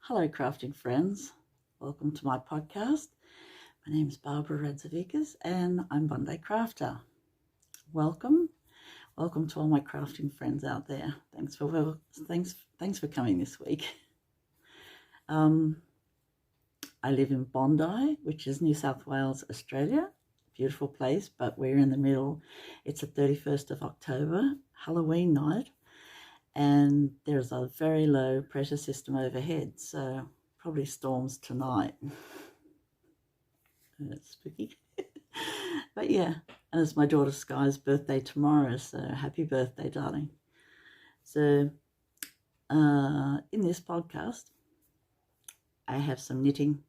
Hello, crafting friends. Welcome to my podcast. My name is Barbara Radzavikas and I'm Monday Crafter. Welcome to all my crafting friends out there. Thanks for coming this week. I live in Bondi, which is New South Wales, Australia. Beautiful place, but we're in the middle. It's the 31st of October, Halloween night. And there's a very low pressure system overhead, so probably storms tonight. That's spooky. But yeah, and it's my daughter Sky's birthday tomorrow, so happy birthday, darling. So in this podcast, I have some knitting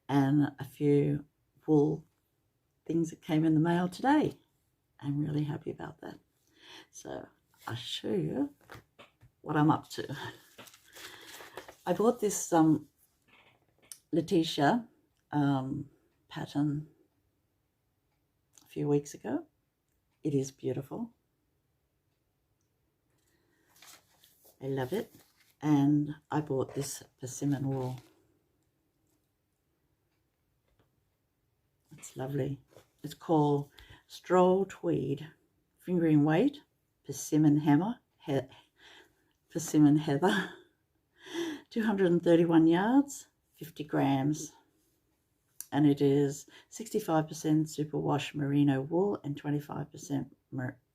and a few wool things that came in the mail today. I'm really happy about that. So I'll show you what I'm up to. I bought this Letitia pattern a few weeks ago. It is beautiful. I love it. And I bought this persimmon wool. It's lovely. It's called Stroll Tweed, fingering weight, persimmon heather, 231 yards, 50 grams, and it is 65% superwash merino wool and 25%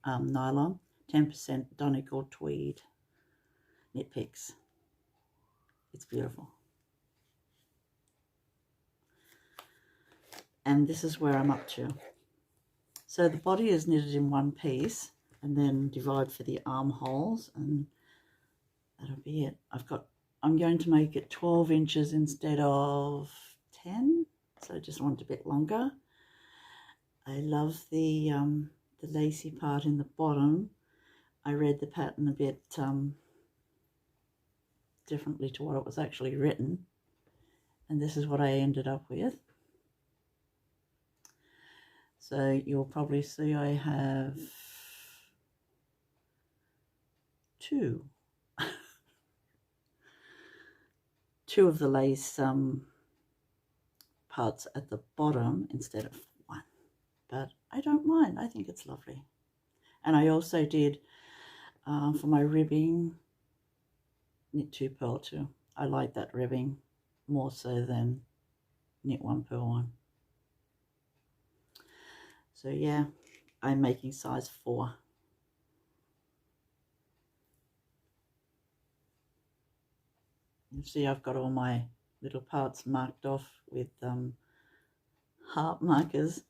nylon, 10% Donegal tweed knit picks. It's beautiful. And this is where I'm up to. So the body is knitted in one piece, and then divide for the armholes, and that'll be it. I'm going to make it 12 inches instead of 10, so I just want it a bit longer. I love the lacy part in the bottom. I read the pattern a bit differently to what it was actually written, and this is what I ended up with. So you'll probably see I have two of the lace parts at the bottom instead of one, but I don't mind. I think it's lovely. And I also did for my ribbing knit 2 purl 2. I like that ribbing more so than knit 1 purl 1. So yeah, I'm making size 4. You see I've got all my little parts marked off with heart markers.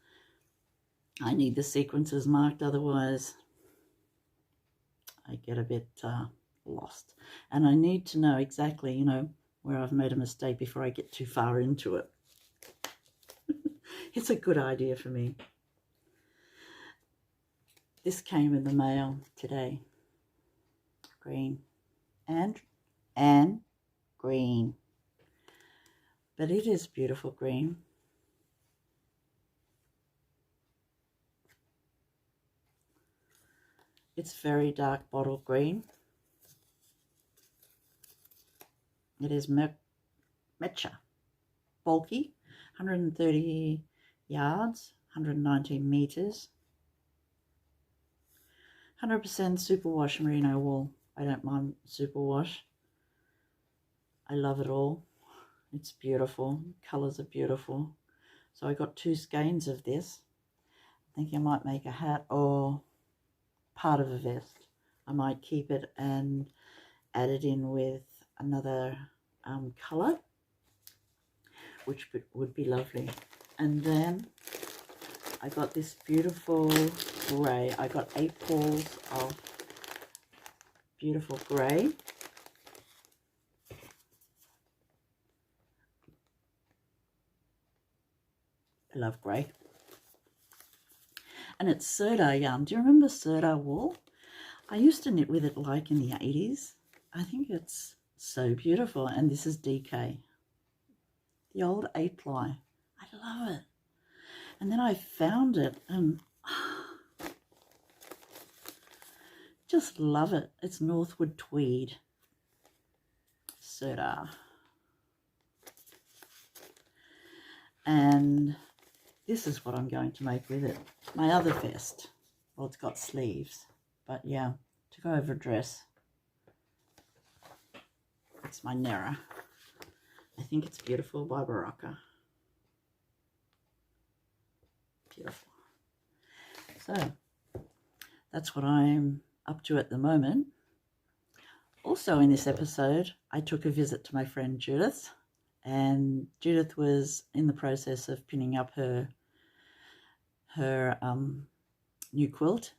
I need the sequences marked, otherwise I get a bit lost. And I need to know exactly, where I've made a mistake before I get too far into it. It's a good idea for me. This came in the mail today. Green and green, but it is beautiful green. It's very dark bottle green. It is mecha, bulky, 130 yards, 119 meters, 100% superwash merino wool. I don't mind superwash. I love it all. It's beautiful. Colours are beautiful. So I got 2 skeins of this. I think I might make a hat or part of a vest. I might keep it and add it in with another colour, which would be lovely. And then I got this beautiful grey. I got 8 balls of beautiful grey. I love grey. And it's Serdar yarn. Do you remember Serdar wool? I used to knit with it like in the 80s. I think it's so beautiful. And this is DK. The old 8-ply. I love it. And then I found it and just love it. It's Northwood tweed. soda. And this is what I'm going to make with it. My other vest. Well, it's got sleeves, but yeah, to go over a dress. It's my Nera. I think it's beautiful by Baraka. Beautiful. So that's what I'm up to at the moment. Also in this episode, I took a visit to my friend Judith, and Judith was in the process of pinning up her new quilt,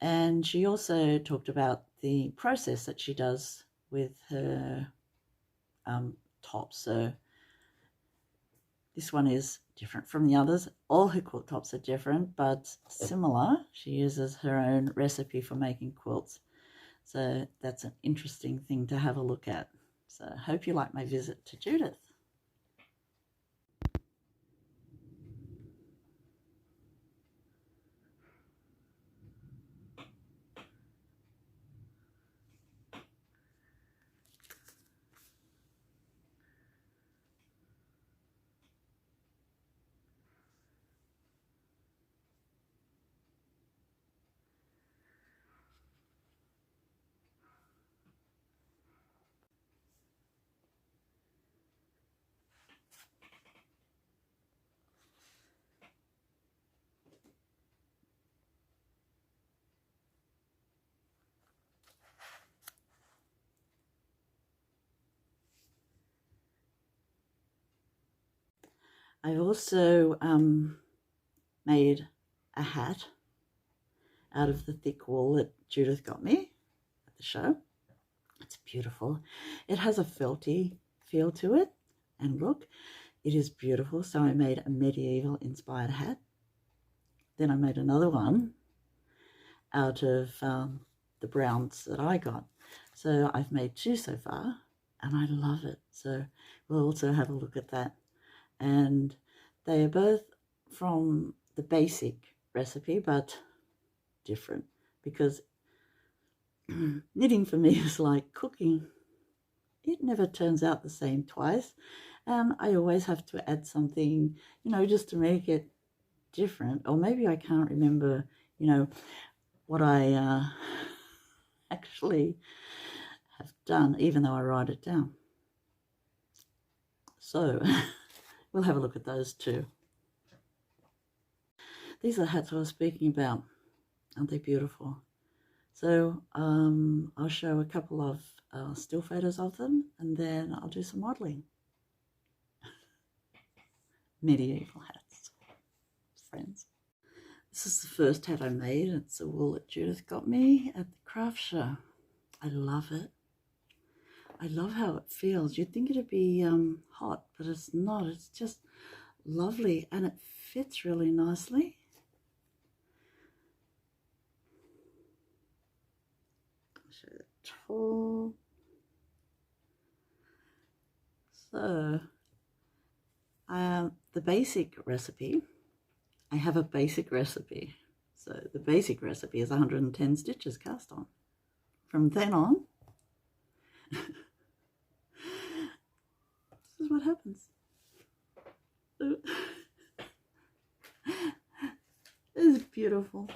and she also talked about the process that she does with her tops. So this one is different from the others. All her quilt tops are different, but similar. She uses her own recipe for making quilts. So that's an interesting thing to have a look at. So I hope you like my visit to Judith. I've also made a hat out of the thick wool that Judith got me at the show. It's beautiful. It has a felty feel to it, and look, it is beautiful. So I made a medieval inspired hat. Then I made another one out of the browns that I got. So I've made two so far, and I love it. So we'll also have a look at that. And they are both from the basic recipe, but different, because knitting for me is like cooking. It never turns out the same twice, and I always have to add something, you know, just to make it different. Or maybe I can't remember, you know, what I actually have done, even though I write it down. So we'll have a look at those too. These are the hats I was speaking about. Aren't they beautiful? So I'll show a couple of still photos of them, and then I'll do some modelling. Medieval hats, friends. This is the first hat I made. It's a wool that Judith got me at the craft show. I love it. I love how it feels. You'd think it'd be hot, but it's not. It's just lovely, and it fits really nicely. I'll show you the top. So, the basic recipe, I have a basic recipe. So the basic recipe is 110 stitches cast on. From then on, this is what happens. It's beautiful.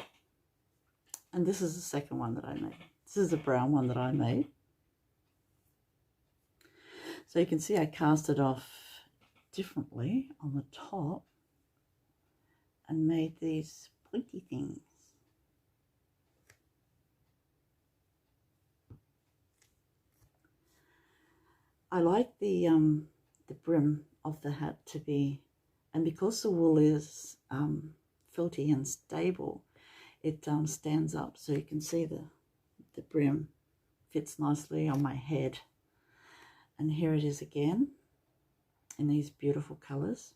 And this is the second one that I made. This is the brown one that I made. So you can see I cast it off differently on the top and made these pointy things. I like the brim of the hat to be, and because the wool is felty and stable, it stands up, so you can see the brim fits nicely on my head. And here it is again in these beautiful colours,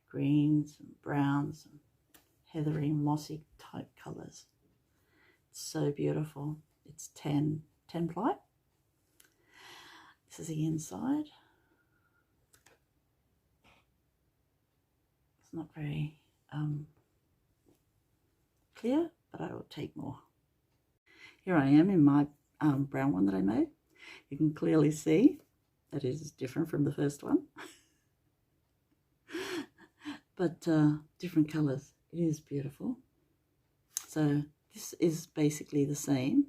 greens and browns and heathery mossy type colours. It's so beautiful. It's 10 ply. This is the inside. It's not very clear, but I will take more. Here I am in my brown one that I made. You can clearly see that it is different from the first one. But different colours. It is beautiful. So this is basically the same.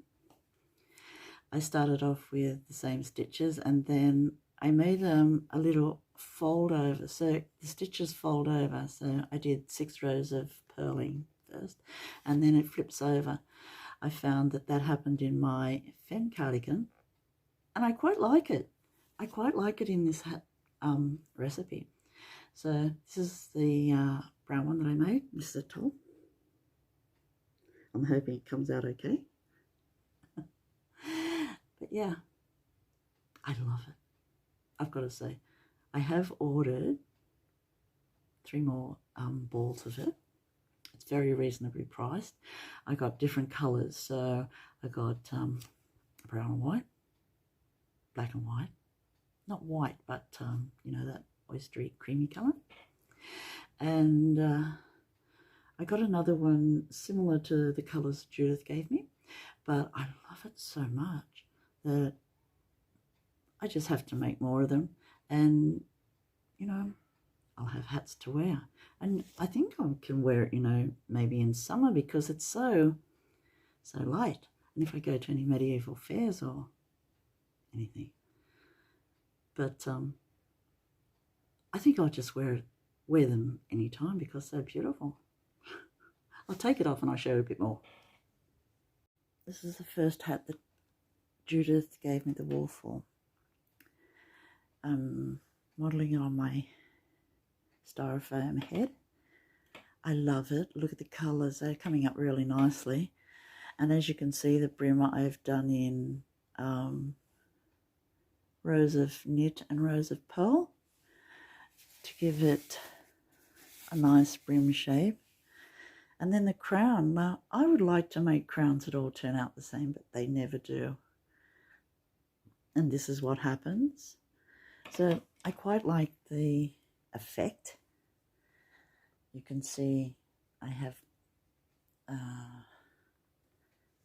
I started off with the same stitches, and then I made a little fold over, so the stitches fold over. So I did 6 rows of purling first, and then it flips over. I found that that happened in my Fen cardigan, and I quite like it. I quite like it in this recipe. So this is the brown one that I made. This is a top. I'm hoping it comes out okay. But yeah, I love it. I've got to say, I have ordered 3 more balls of it. It's very reasonably priced. I got different colours, so I got brown and white, black and white, not white, but you know, that oystery creamy colour. And I got another one similar to the colours Judith gave me, but I love it so much that I just have to make more of them, and you know, I'll have hats to wear. And I think I can wear it, you know, maybe in summer because it's so light. And if I go to any medieval fairs or anything. But I think I'll just wear them anytime because they're beautiful. I'll take it off and I'll show you a bit more. This is the first hat that Judith gave me the wool for. Modelling it on my styrofoam head. I love it. Look at the colours, they're coming up really nicely. And as you can see, the brim I've done in rows of knit and rows of pearl to give it a nice brim shape. And then the crown, now I would like to make crowns that all turn out the same, but they never do. And this is what happens. So I quite like the effect. You can see I have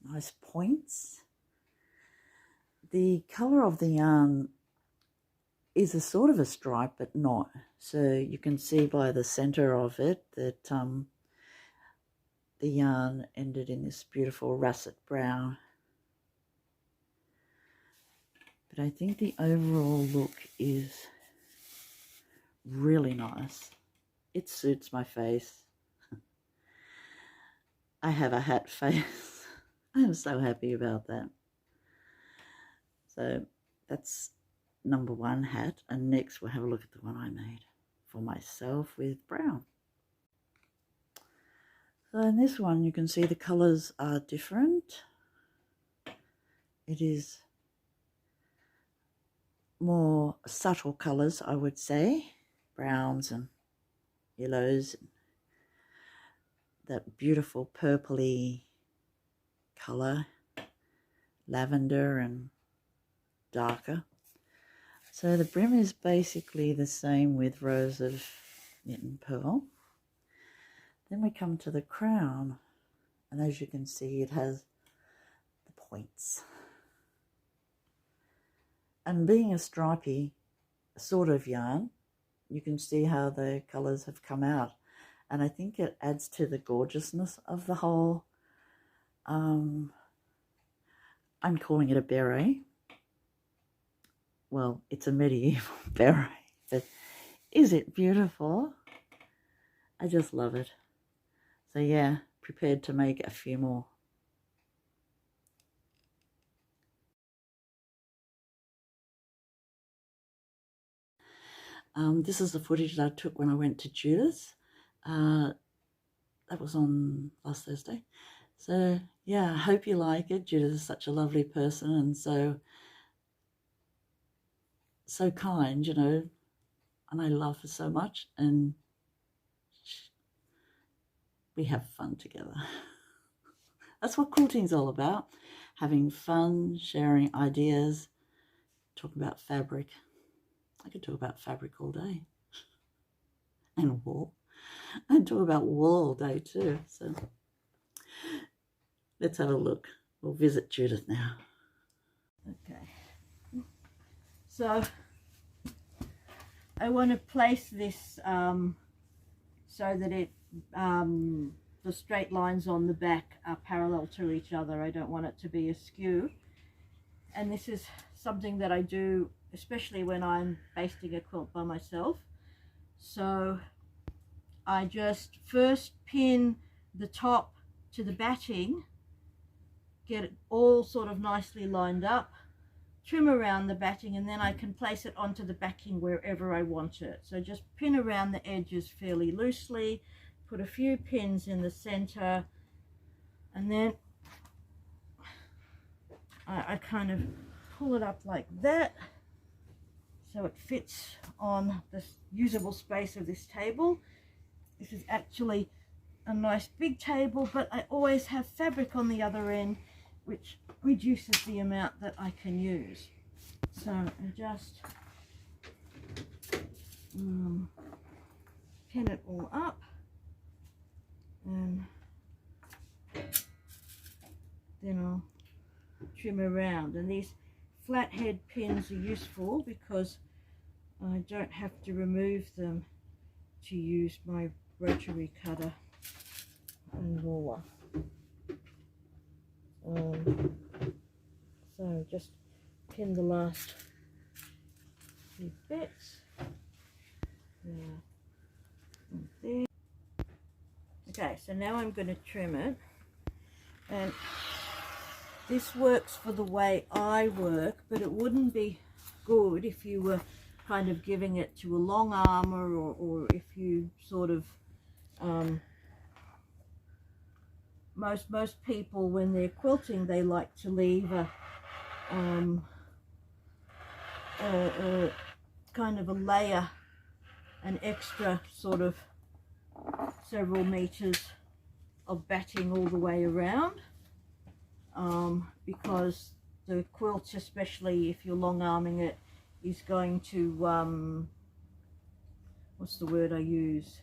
nice points. The colour of the yarn is a sort of a stripe, but not. So you can see by the centre of it that the yarn ended in this beautiful russet brown. But I think the overall look is really nice. It suits my face. I have a hat face. I'm so happy about that. So that's number 1 hat, and next we'll have a look at the one I made for myself with brown. So in this one you can see the colours are different. It is more subtle colours, I would say, browns and yellows, and that beautiful purpley colour, lavender and darker. So the brim is basically the same with rows of knit and pearl. Then we come to the crown, and as you can see, it has the points. And being a stripy sort of yarn, you can see how the colours have come out. And I think it adds to the gorgeousness of the whole, I'm calling it a beret. Well, it's a medieval beret, but is it beautiful? I just love it. So yeah, prepared to make a few more. This is the footage that I took when I went to Judith. That was on last Thursday. So yeah, I hope you like it. Judith is such a lovely person and so kind, you know, and I love her so much, and we have fun together. That's what quilting's all about, having fun, sharing ideas, talking about fabric. I could talk about fabric all day, and wool. I talk about wool all day too. So let's have a look. We'll visit Judith now. Okay. So I want to place this so that it the straight lines on the back are parallel to each other. I don't want it to be askew. And this is something that I do especially when I'm basting a quilt by myself. So I just first pin the top to the batting, get it all sort of nicely lined up, trim around the batting, and then I can place it onto the backing wherever I want it. So just pin around the edges fairly loosely, put a few pins in the center, and then I kind of pull it up like that so it fits on the usable space of this table. This is actually a nice big table, but I always have fabric on the other end, which reduces the amount that I can use. So I just pin it all up, and then I'll trim around. And these flathead pins are useful because I don't have to remove them to use my rotary cutter and roller. So just pin the last few bits there and there. Okay, so now I'm going to trim it, and this works for the way I work, but it wouldn't be good if you were kind of giving it to a long armor, or if you sort of most people when they're quilting, they like to leave a kind of a layer, an extra sort of several meters of batting all the way around, because the quilt, especially if you're long arming it, is going to what's the word I use,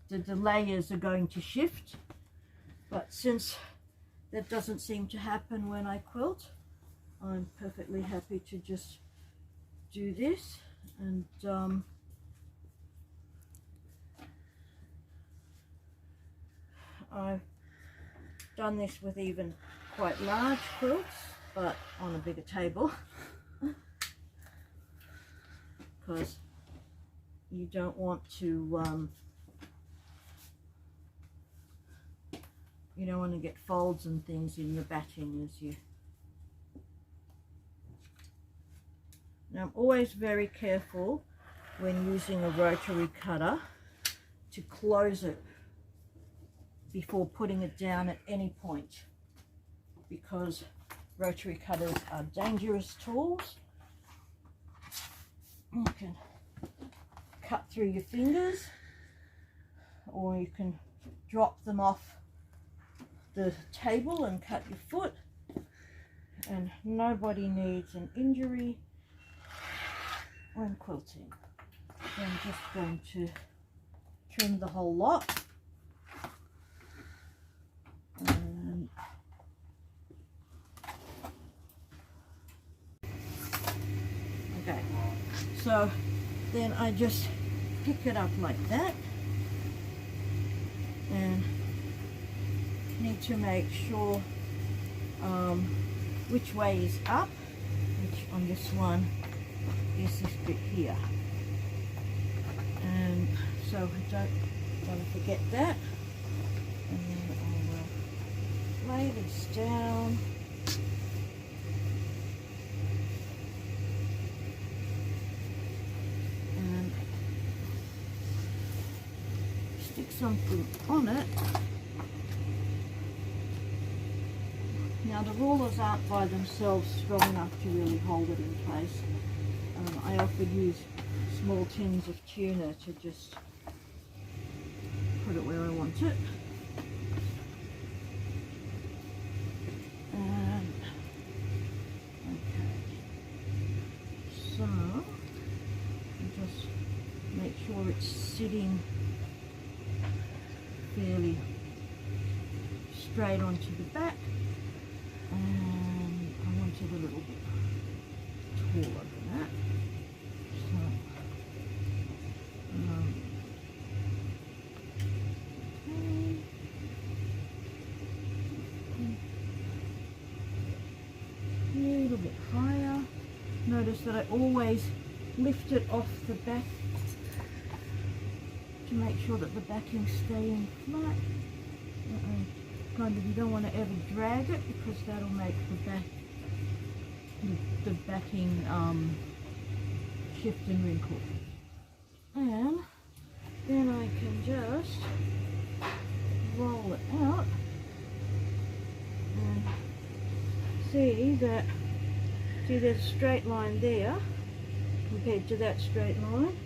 the layers are going to shift. But since that doesn't seem to happen when I quilt, I'm perfectly happy to just do this. And I've done this with even quite large quilts, but on a bigger table, because you don't want to you don't want to get folds and things in your batting as you. Now I'm always very careful when using a rotary cutter to close it before putting it down at any point, because rotary cutters are dangerous tools. You can cut through your fingers, or you can drop them off the table and cut your foot, and nobody needs an injury when quilting. So I'm just going to trim the whole lot. And okay, so then I just pick it up like that, and need to make sure which way is up, which on this one is this bit here, and so I don't want to forget that. And then I will lay this down, and stick something on it. Now the rulers aren't by themselves strong enough to really hold it in place. I often use small tins of tuna to just put it where I want it. And okay, so just make sure it's sitting fairly straight onto the back. And I want it a little bit notice that I always lift it off the back to make sure that the backing's staying flat. Kind of, you don't want to ever drag it because that'll make the backing shift and wrinkle. And then I can just roll it out and see that, there's a straight line there compared to that straight line,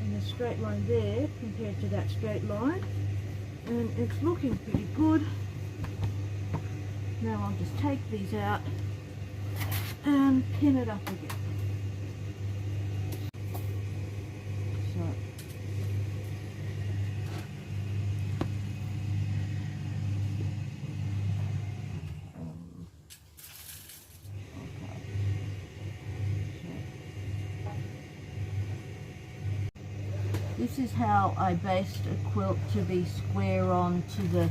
and a straight line there compared to that straight line, and it's looking pretty good. Now I'll just take these out and pin it up again. So this is how I based a quilt to be square on to the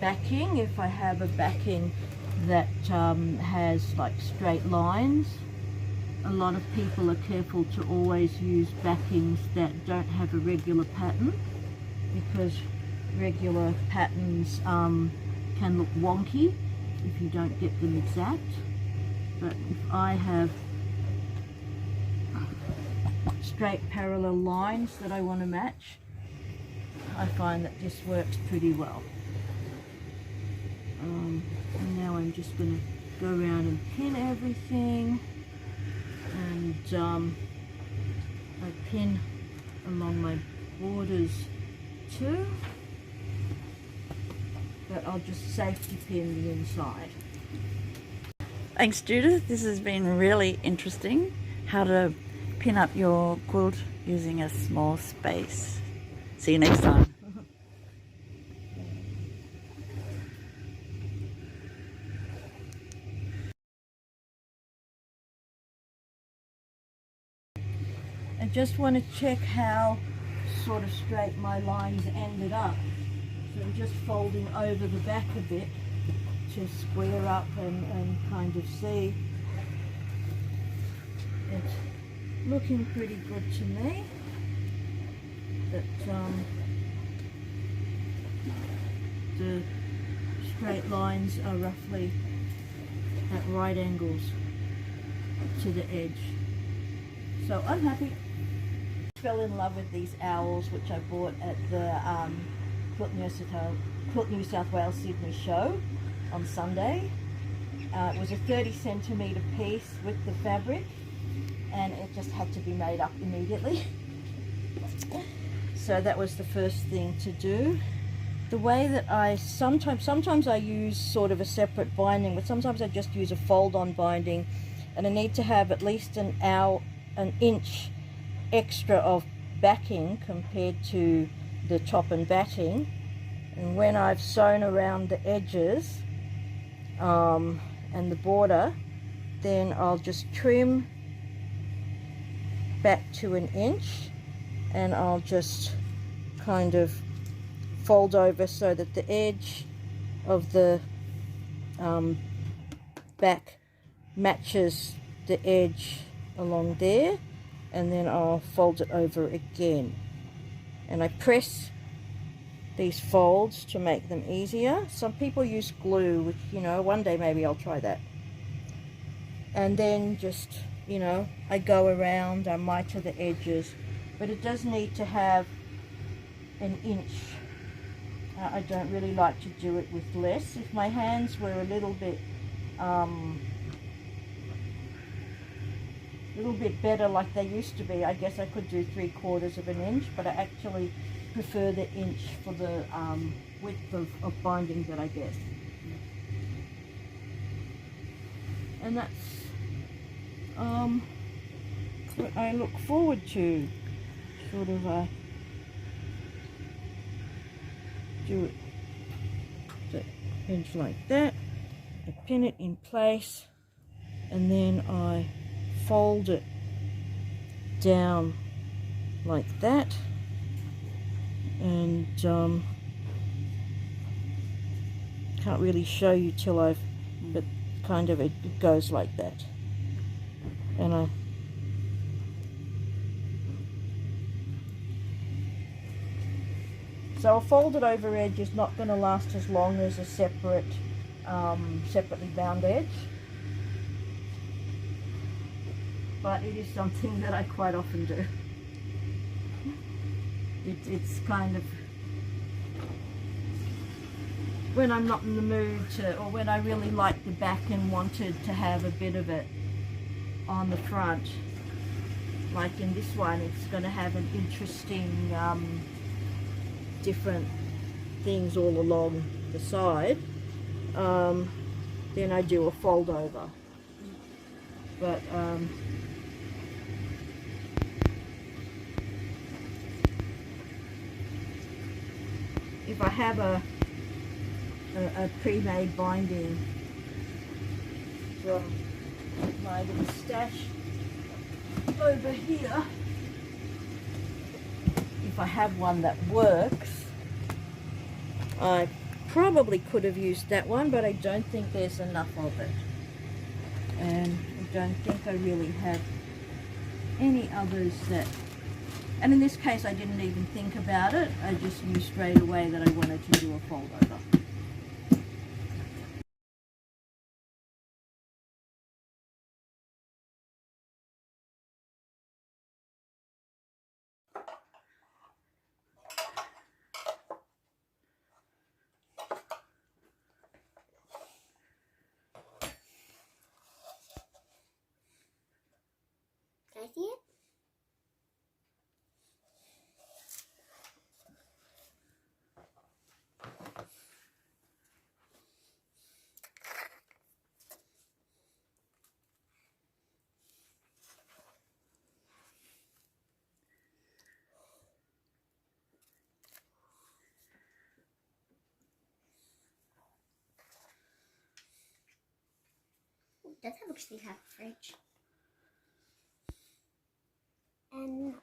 backing. If I have a backing that has like straight lines, a lot of people are careful to always use backings that don't have a regular pattern, because regular patterns can look wonky if you don't get them exact. But if I have straight parallel lines that I want to match, I find that this works pretty well. And now I'm just going to go around and pin everything, and I pin along my borders too, but I'll just safety pin the inside. Thanks, Judith. This has been really interesting, how to pin up your quilt using a small space. See you next time. I just want to check how sort of straight my lines ended up. So I'm just folding over the back a bit to square up and kind of see. It's looking pretty good to me. That the straight lines are roughly at right angles to the edge. So I'm happy. Fell in love with these owls, which I bought at the Quilt New South Wales Sydney show on Sunday. It was a 30cm piece with the fabric, and it just had to be made up immediately. So that was the first thing to do. The way that I sometimes I use sort of a separate binding, but sometimes I just use a fold-on binding, and I need to have at least an inch extra of backing compared to the top and batting. And when I've sewn around the edges and the border, then I'll just trim back to an inch, and I'll just kind of fold over so that the edge of the back matches the edge along there, and then I'll fold it over again, and I press these folds to make them easier. Some people use glue, which, you know, one day maybe I'll try that. And then just, you know, I go around, I mitre the edges, but it does need to have an inch. I don't really like to do it with less. If my hands were a little bit better like they used to be, I guess I could do 3/4 of an inch, but I actually prefer the inch for the width of binding that I get. And that's what I look forward to. Sort of do it the edge like that, I pin it in place, and then I fold it down like that, and can't really show you till but kind of it goes like that, and I So a folded over edge is not going to last as long as a separate, separately bound edge. But it is something that I quite often do. It's kind of when I'm not in the mood to, or when I really like the back and wanted to have a bit of it on the front. Like in this one, it's going to have an interesting, different things all along the side. Then I do a fold over. But if I have a pre-made binding from my little stash over here, if I have one that works, I probably could have used that one, but I don't think there's enough of it, and I don't think I really have any others that, and in this case I didn't even think about it, I just knew straight away that I wanted to do a fold over. Can I see it? It does actually have a fridge. And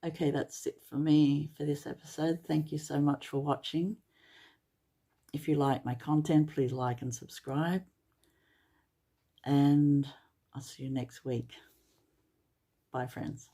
Okay, that's it for me for this episode. Thank you so much for watching. If you like my content, please like and subscribe. And I'll see you next week. Bye, friends.